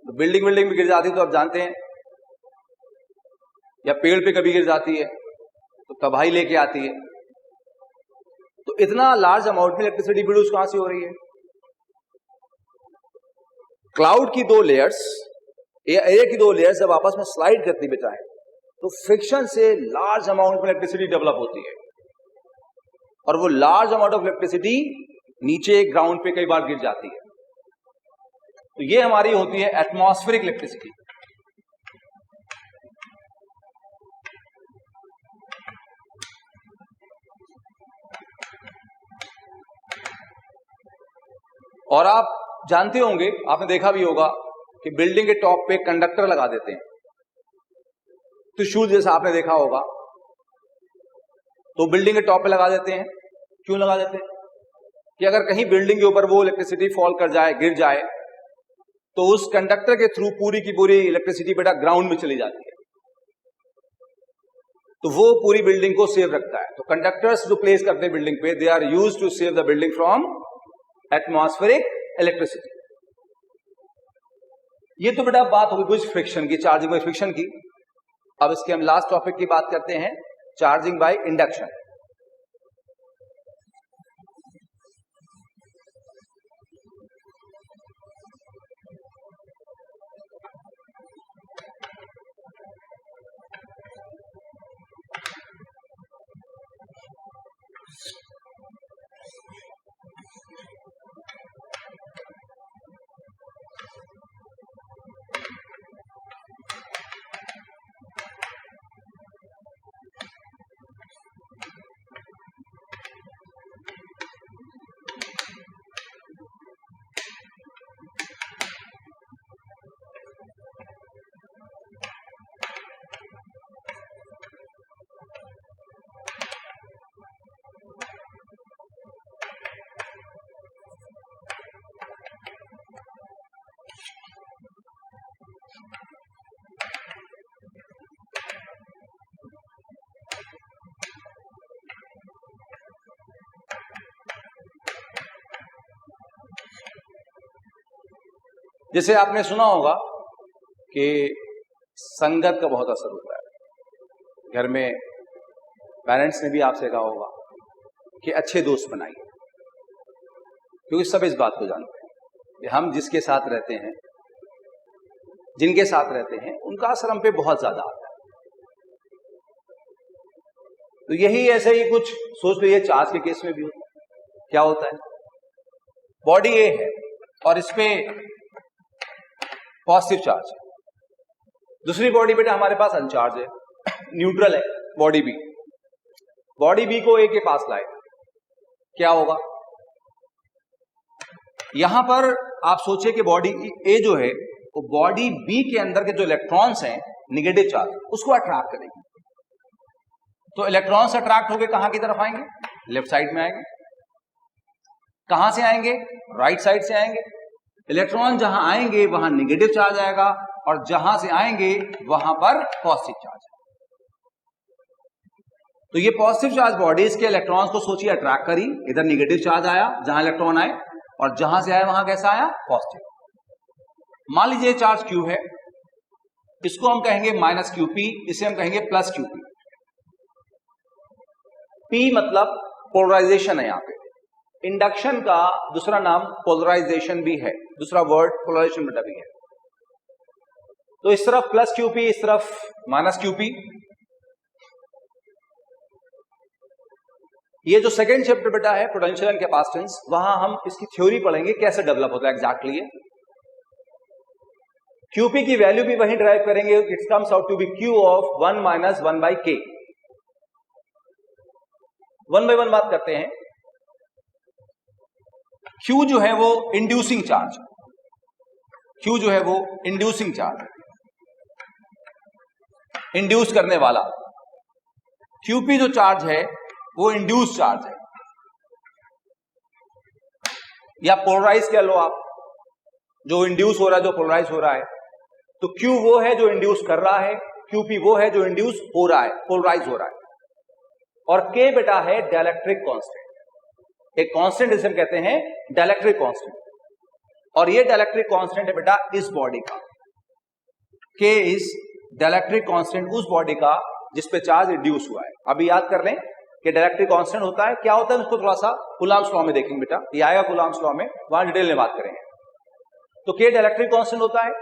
तो बिल्डिंग में गिर जाती है तो आप जानते हैं, या पेड़ पे कभी गिर जाती है तो तबाही लेके आती है। तो इतना लार्ज अमाउंट में इलेक्ट्रिसिटी प्रोड्यूस कहां से हो रही है? क्लाउड की दो लेयर्स, एयर की दो लेयर्स जब आपस में स्लाइड करती बेटा है तो फ्रिक्शन से लार्ज अमाउंट में इलेक्ट्रिसिटी डेवलप होती है, और वो लार्ज अमाउंट ऑफ इलेक्ट्रिसिटी नीचे ग्राउंड पे कई बार गिर जाती है। तो ये हमारी होती है एटमॉस्फेरिक इलेक्ट्रिसिटी। और आप जानते होंगे, आपने देखा भी होगा कि बिल्डिंग के टॉप पे कंडक्टर लगा देते हैं, त्रिशूल जैसा आपने देखा होगा, तो बिल्डिंग के टॉप पे लगा देते हैं। क्यों लगा देते हैं? कि अगर कहीं बिल्डिंग के ऊपर वो इलेक्ट्रिसिटी फॉल कर जाए, गिर जाए, तो उस कंडक्टर के थ्रू पूरी की पूरी इलेक्ट्रिसिटी बेटा ग्राउंड में चली जाती है, तो वो पूरी बिल्डिंग को सेव रखता है। तो कंडक्टर्स जो प्लेस करते हैं बिल्डिंग पे, they are used to save the building from atmospheric electricity. ये तो बेटा बात होगी कुछ फ्रिक्शन की, चार्जिंग बाय फ्रिक्शन की। अब इसके हम लास्ट टॉपिक की बात करते हैं, चार्जिंग बाय इंडक्शन। जैसे आपने सुना होगा कि संगत का बहुत असर होता है। घर में पेरेंट्स ने भी आपसे कहा होगा कि अच्छे दोस्त बनाइए, क्योंकि सब इस बात को जानते हैं कि हम जिसके साथ रहते हैं, जिनके साथ रहते हैं, उनका असर हम पे बहुत ज्यादा आता है। तो यही ऐसे ही कुछ सोच लीजिए, चार्ज के केस में भी होता है। क्या होता है? बॉडी ए है और इस पे पॉजिटिव चार्ज है, दूसरी बॉडी बेटा हमारे पास अनचार्ज है, न्यूट्रल है, बॉडी बी। बॉडी बी को ए के पास लाए, क्या होगा? यहां पर आप सोचिए कि बॉडी ए जो है वो बॉडी बी के अंदर के जो इलेक्ट्रॉन्स हैं निगेटिव चार्ज, उसको अट्रैक्ट करेगी। तो इलेक्ट्रॉन्स अट्रैक्ट होकर कहां की तरफ आएंगे? लेफ्ट साइड में आएंगे। कहां से आएंगे? राइट साइड से आएंगे। इलेक्ट्रॉन जहां आएंगे वहां निगेटिव चार्ज आएगा, और जहां से आएंगे वहां पर पॉजिटिव चार्ज आएगा। तो ये पॉजिटिव चार्ज बॉडीज के इलेक्ट्रॉन्स को सोचिए अट्रैक्ट करी, इधर निगेटिव चार्ज आया जहां इलेक्ट्रॉन आए, और जहां से आया वहां कैसा आया? पॉजिटिव। मान लीजिए चार्ज क्यू है, इसको हम कहेंगे माइनस क्यू पी, इसे हम कहेंगे प्लस क्यू पी। पी मतलब पोलराइजेशन है। यहां पे इंडक्शन का दूसरा नाम पोलराइजेशन भी है, दूसरा वर्ड पोलराइजेशन बेटा भी है। तो इस तरफ प्लस क्यूपी, इस तरफ माइनस क्यूपी। ये जो सेकेंड चैप्टर बेटा है पोटेंशियल एंड कैपेसिटेंस, वहां हम इसकी थ्योरी पढ़ेंगे कैसे डेवलप होता है एग्जैक्टली। क्यूपी की वैल्यू भी वही ड्राइव करेंगे, it comes out to be Q of 1 minus 1 by K. 1 by 1 बात करते हैं। Q जो है वो इंड्यूसिंग चार्ज, Q जो है वो इंड्यूसिंग चार्ज, इंड्यूस करने वाला। QP जो चार्ज है वो इंड्यूस चार्ज है। या पोलराइज कह लो आप, जो इंड्यूस हो रहा है, जो पोलराइज हो रहा है। तो Q वो है जो इंड्यूस कर रहा है, QP वो है जो इंड्यूस हो रहा है, पोलराइज हो रहा है, और K बेटा है डाइलेक्ट्रिक कांस्टेंट। एक कांस्टेंट जिसे हम कहते हैं डाइलेक्ट्रिक कांस्टेंट, और ये डाइलेक्ट्रिक कांस्टेंट है बेटा इस बॉडी का। K इज डाइलेक्ट्रिक कांस्टेंट उस बॉडी का जिस पे चार्ज इंड्यूस हुआ है। अभी याद कर लें कि डाइलेक्ट्रिक कांस्टेंट होता है, क्या होता है उसको थोड़ा सा कूलम्ब्स लॉ में देखेंगे बेटा, ये आएगा कूलम्ब्स लॉ में, वहां डिटेल में बात करेंगे। तो K डाइलेक्ट्रिक कांस्टेंट होता है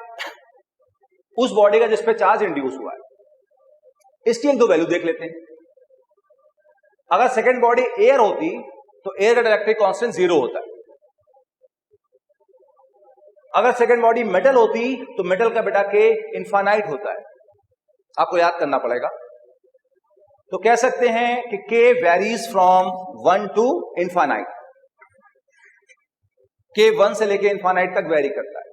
उस बॉडी का जिस पे चार्ज इंड्यूस हुआ है। इसकी एक दो वैल्यू देख लेते हैं। अगर सेकेंड बॉडी एयर होती तो एयर का डाइलेक्ट्रिक कांस्टेंट 0 होता है। अगर सेकेंड बॉडी मेटल होती तो मेटल का बेटा K इनफाइनाइट होता है, आपको याद करना पड़ेगा। तो कह सकते हैं कि K varies from 1 to infinite. K 1 से लेके इनफाइनाइट तक वेरी करता है।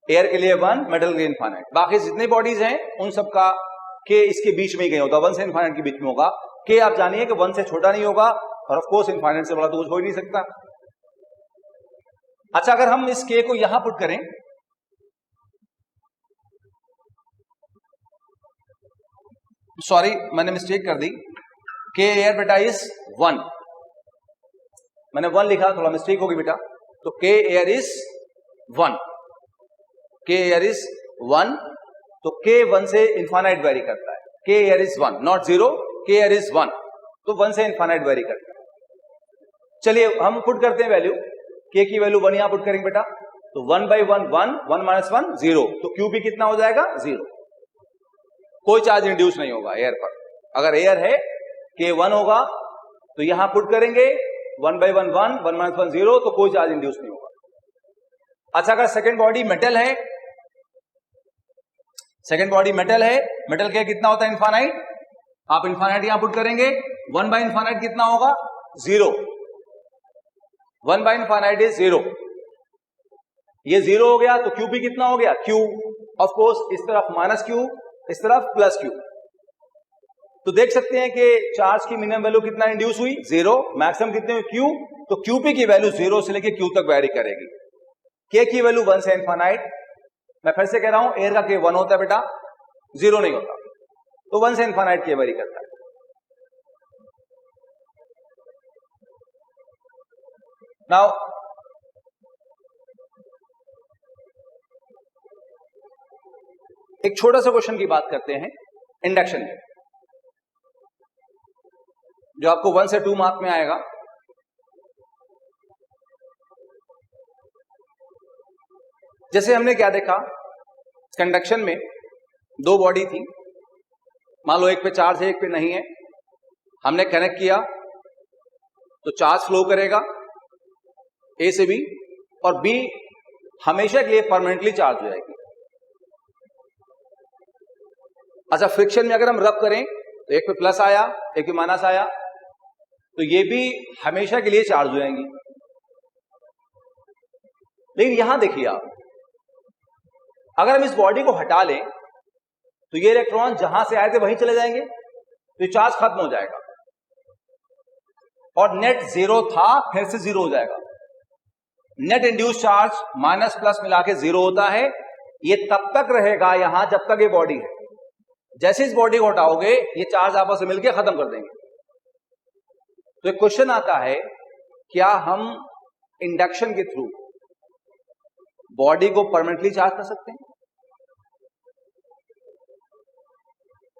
एयर के लिए 1, मेटल के लिए इनफाइनाइट। बाकी जितने बॉडीज हैं उन सब का K इसके बीच में ही कहीं होता है, 1 से इनफाइनाइट के बीच में होगा। K आप जानिए कि 1 से छोटा नहीं होगा, और ऑफ कोर्स इनफाइनाइट से बड़ा तो कुछ हो ही नहीं सकता। अच्छा, अगर हम इस K को यहां पुट करें, सॉरी मैंने मिस्टेक कर दी, K एयर बेटा इज 1, मैंने 1 लिखा, थोड़ा मिस्टेक होगी बेटा। तो K air is 1, K air is 1, तो K 1 से इनफाइनाइट वेरी करता है। K air is 1, not 0, K air is 1, तो 1 से इनफाइनाइट वेरी करता है। चलिए हम पुट करते हैं वैल्यू, K की वैल्यू 1 यहां पुट करेंगे बेटा, तो 1 by 1 1, 1 minus 1 0, तो QP कितना हो जाएगा 0। कोई चार्ज इंड्यूस नहीं होगा एयर पर। अगर एयर है K 1 होगा तो यहां पुट करेंगे 1 by 1 1, 1 minus 1 0, तो कोई चार्ज इंड्यूस नहीं होगा। अच्छा, अगर सेकेंड बॉडी मेटल है, सेकेंड बॉडी मेटल है, मेटल का कितना होता है इनफाइनाइट, आप इनफाइनाइट यहां पुट करेंगे, 1 by इनफाइनाइट कितना होगा 0, 1 by इनफाइनाइट इज 0, ये 0 हो गया, तो QP कितना हो गया Q, ऑफ कोर्स इस तरफ माइनस Q, इस तरफ प्लस Q। तो देख सकते हैं कि चार्ज की मिनिमम वैल्यू कितना इंड्यूस हुई 0, मैक्सिमम कितने हुई Q, तो QP की वैल्यू 0 से लेकर Q तक वेरी करेगी। K की वैल्यू 1 से इनफाइनाइट, मैं फिर से कह रहा हूं एयर का K 1 होता है बेटा, 0 नहीं होता, तो 1 से इनफाइनाइट K वेरी करता है। नाउ एक छोटा सा क्वेश्चन की बात करते हैं इंडक्शन में, जो आपको 1 से 2 मार्क में आएगा। जैसे हमने क्या देखा, कंडक्शन में दो बॉडी थी, मान लो एक पे चार्ज है एक पे नहीं है, हमने कनेक्ट किया तो चार्ज फ्लो करेगा ए से बी, और बी हमेशा के लिए परमानेंटली चार्ज हो जाएगी। अच्छा, फ्रिक्शन में अगर हम रब करें तो एक पे प्लस आया एक पे माइनस आया, तो ये भी हमेशा के लिए चार्ज हो जाएंगी। लेकिन यहां देखिए आप, अगर हम इस बॉडी को हटा लें तो ये इलेक्ट्रॉन जहां से आए थे वहीं चले जाएंगे, तो ये चार्ज खत्म हो जाएगा और नेट 0 था फिर से 0 हो जाएगा। Net induce charge minus plus मिला के 0 होता है। ये तब तक रहेगा यहां जब तक ये बॉडी है। जैसे इस बॉडी को हटाओगे ये चार्ज आपस में मिलकर खत्म कर देंगे। तो एक क्वेश्चन आता है, क्या हम इंडक्शन के थ्रू बॉडी को परमानेंटली चार्ज कर सकते हैं?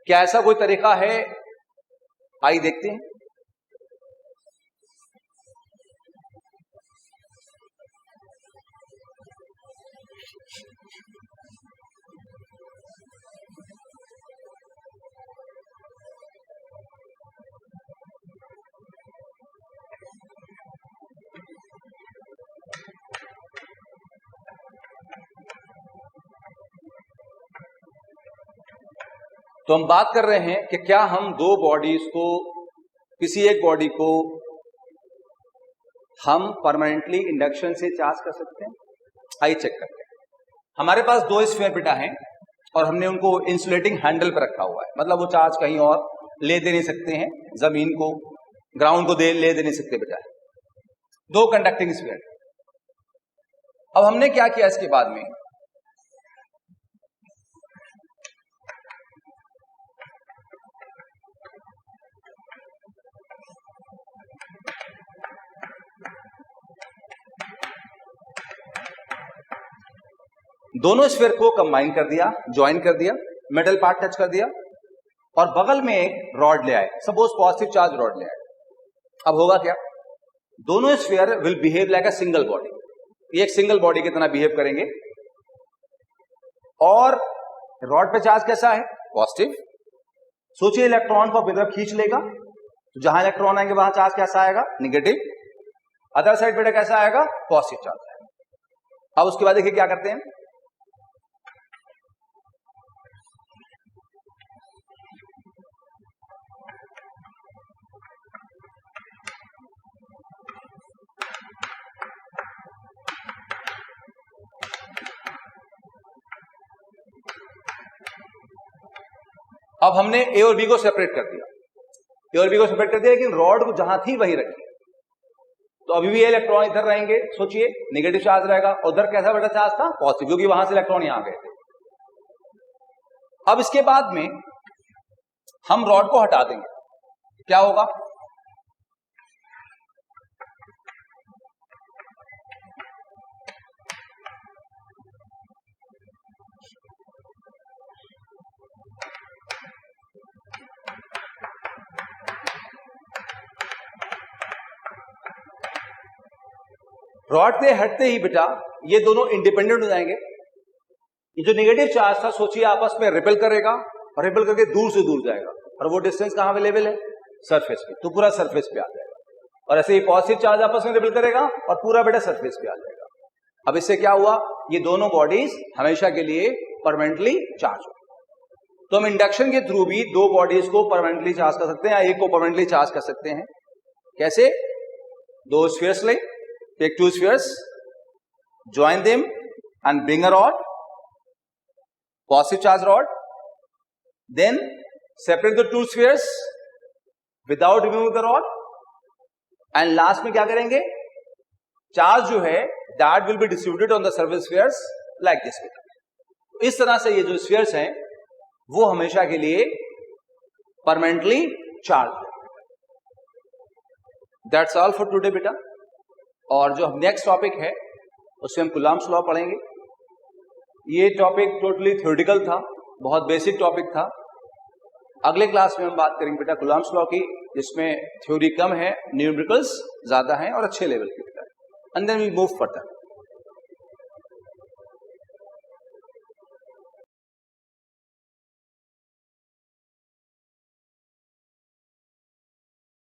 क्या ऐसा कोई तरीका है? आइए देखते हैं। तो हम बात कर रहे हैं कि क्या हम दो बॉडीज को, किसी एक बॉडी को हम परमानेंटली इंडक्शन से चार्ज कर सकते हैं? आइए चेक करते हैं। हमारे पास दो स्फीयर बेटा हैं और हमने उनको इंसुलेटिंग हैंडल पर रखा हुआ है, मतलब वो चार्ज कहीं और ले दे नहीं सकते हैं, जमीन को, ग्राउंड को ले दे नहीं सकते बेटा। दो कंडक्टिंग स्फीयर। अब हमने क्या किया इसके बाद में, दोनों स्फीयर को कंबाइन कर दिया, ज्वाइन कर दिया, मेटल पार्ट टच कर दिया और बगल में एक रॉड ले आए, सपोज पॉजिटिव चार्ज रॉड ले आए। अब होगा क्या, दोनों sphere will behave like a single body, ये एक सिंगल बॉडी की तरह बिहेव करेंगे। और रॉड पे चार्ज कैसा है, पॉजिटिव। सोचिए इलेक्ट्रॉन को अपनी तरफ खींच लेगा, तो जहां इलेक्ट्रॉन आएंगे वहां चार्ज कैसा आएगा, नेगेटिव। अदर साइड पे कैसा आएगा, पॉजिटिव चार्ज आएगा। अब उसके बाद देखिए क्या करते हैं, अब हमने ए और बी को सेपरेट कर दिया, ए और बी को सेपरेट कर दिया, लेकिन रॉड को जहां थी वहीं रखी। तो अभी भी इलेक्ट्रॉन इधर रहेंगे, सोचिए नेगेटिव चार्ज रहेगा, उधर कैसा बेटा चार्ज था, पॉजिटिव, क्योंकि वहां से इलेक्ट्रॉन यहां गए थे। अब इसके बाद में हम रॉड को हटा देंगे, क्या होगा, रॉड से हटते ही बेटा ये दोनों इंडिपेंडेंट हो जाएंगे। ये जो नेगेटिव चार्ज था सोचिए आपस में रिपेल करेगा और रिपेल करके दूर से दूर जाएगा, और वो डिस्टेंस कहां अवेलेबल है, सरफेस पे, तो पूरा सरफेस पे आ जाएगा। और ऐसे ही पॉजिटिव चार्ज आपस में रिपेल करेगा और पूरा बेटा सरफेस पे आ जाएगा। अब इससे क्या हुआ, ये दोनों बॉडीज हमेशा के लिए परमानेंटली चार्ज हो। तो हम इंडक्शन के थ्रू भी दो बॉडीज को परमानेंटली चार्ज कर सकते हैं, या एक को परमानेंटली चार्ज कर सकते हैं। कैसे, दो स्फीयर्स ले, take two spheres, join them and bring a rod, positive charge rod, then separate the two spheres without removing the rod, and last में क्या करेंगे, चार्ज जो है that will be distributed on the surface spheres like this. इस तरह से ये जो spheres हैं वो हमेशा के लिए permanently charged है। That's all for today बेटा। और जो नेक्स्ट टॉपिक है उसमें हम कूलॉम्स लॉ पढ़ेंगे। ये टॉपिक टोटली थ्योरेटिकल था, बहुत बेसिक टॉपिक था। अगले क्लास में हम बात करेंगे बेटा कूलॉम्स लॉ की, जिसमें थ्योरी कम है, न्यूमेरिकल्स ज्यादा हैं और अच्छे लेवल के बेटा, and then we move further.